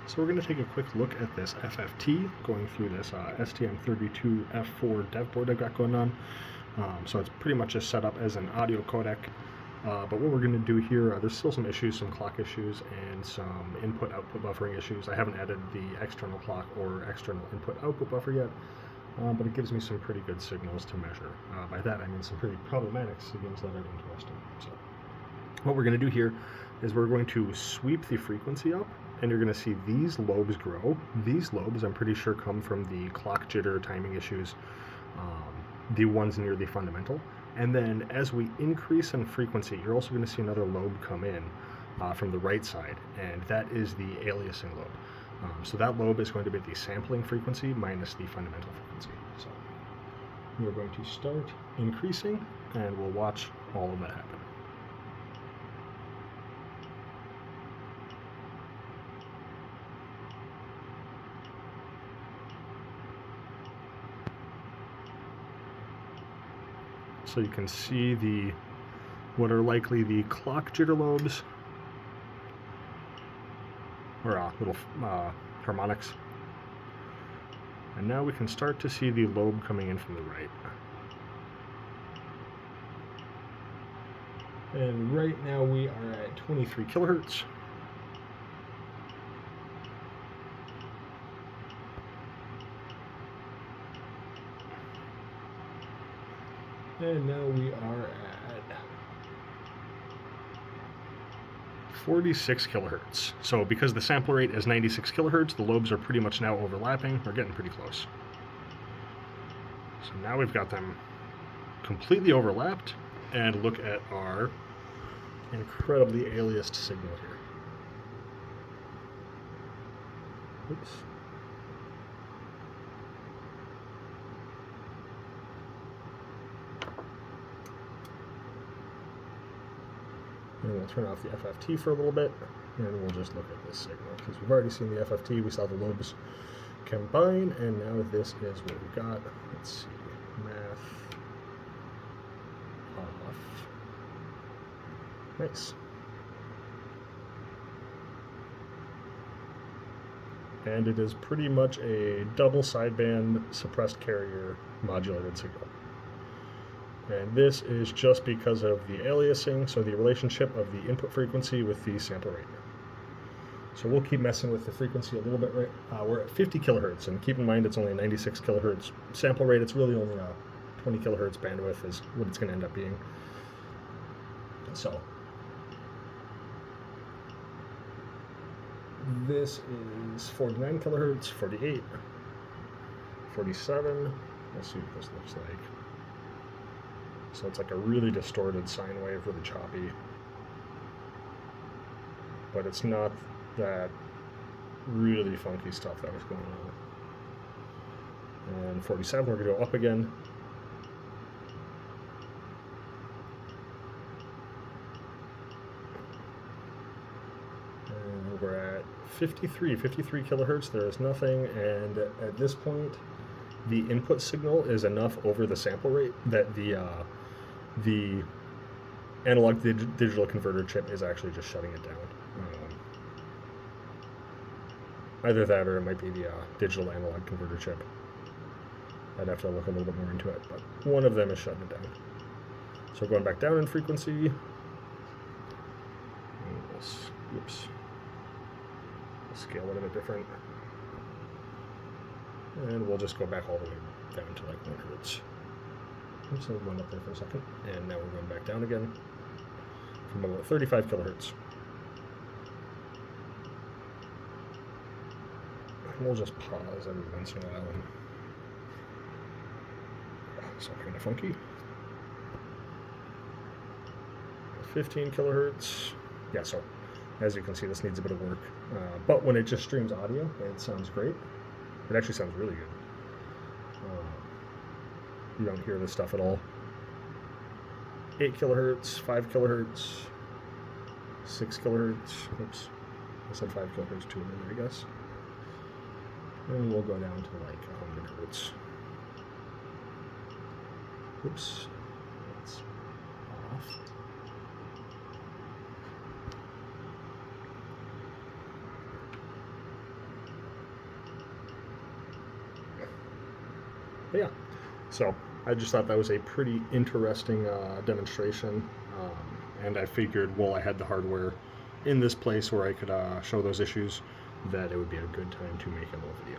So we're going to take a quick look at this FFT, going through this STM32 F4 dev board I've got going on. So it's pretty much just set up as an audio codec. But what we're going to do here, there's still some issues, some clock issues, and some input-output buffering issues. I haven't added the external clock or external input-output buffer yet, but it gives me some pretty good signals to measure. By that I mean some pretty problematic signals that are interesting. So what we're going to do here is we're going to sweep the frequency up, and you're going to see these lobes grow. These lobes, I'm pretty sure, come from the clock jitter timing issues, the ones near the fundamental. And then as we increase in frequency, you're also going to see another lobe come in from the right side, and that is the aliasing lobe. So that lobe is going to be the sampling frequency minus the fundamental frequency. So we're going to start increasing, and we'll watch all of that happen. So you can see what are likely the clock jitter lobes, or little harmonics. And now we can start to see the lobe coming in from the right. And right now we are at 23 kilohertz. And now we are at 46 kilohertz. So because the sample rate is 96 kilohertz, the lobes are pretty much now overlapping. We're getting pretty close. So now we've got them completely overlapped, and look at our incredibly aliased signal here. Oops. And we'll turn off the FFT for a little bit, and we'll just look at this signal, because we've already seen the FFT, we saw the lobes combine, and now this is what we've got. Let's see, math off. Nice. And it is pretty much a double sideband suppressed carrier modulated signal. And this is just because of the aliasing, so the relationship of the input frequency with the sample rate. So we'll keep messing with the frequency a little bit. We're at 50 kilohertz, and keep in mind it's only a 96 kilohertz sample rate. It's really only a 20 kilohertz bandwidth is what it's going to end up being. So this is 49 kilohertz, 48, 47. Let's see what this looks like. So it's like a really distorted sine wave, really choppy. But it's not that really funky stuff that was going on. And 47, we're going to go up again. And we're at 53 kilohertz. There is nothing, and at this point, the input signal is enough over the sample rate that the analog digital converter chip is actually just shutting it down. Either that, or it might be the digital analog converter chip. I'd have to look a little bit more into it, but one of them is shutting it down. So going back down in frequency. Oops. Scale it a bit different. And we'll just go back all the way down to like 1 hertz. So we went up there for a second, and now we're going back down again from about 35 kilohertz. And we'll just pause every once in a while. So kind of funky. 15 kilohertz. Yeah, so as you can see, this needs a bit of work. But when it just streams audio, it sounds great. It actually sounds really good. You don't hear this stuff at all. 8 kilohertz, 5 kilohertz, 6 kilohertz. Oops, I said 5 kilohertz too early, I guess. And we'll go down to like 100 hertz. Oops, that's off. But yeah, so I just thought that was a pretty interesting demonstration, and I figured while I had the hardware in this place where I could show those issues, that it would be a good time to make a little video.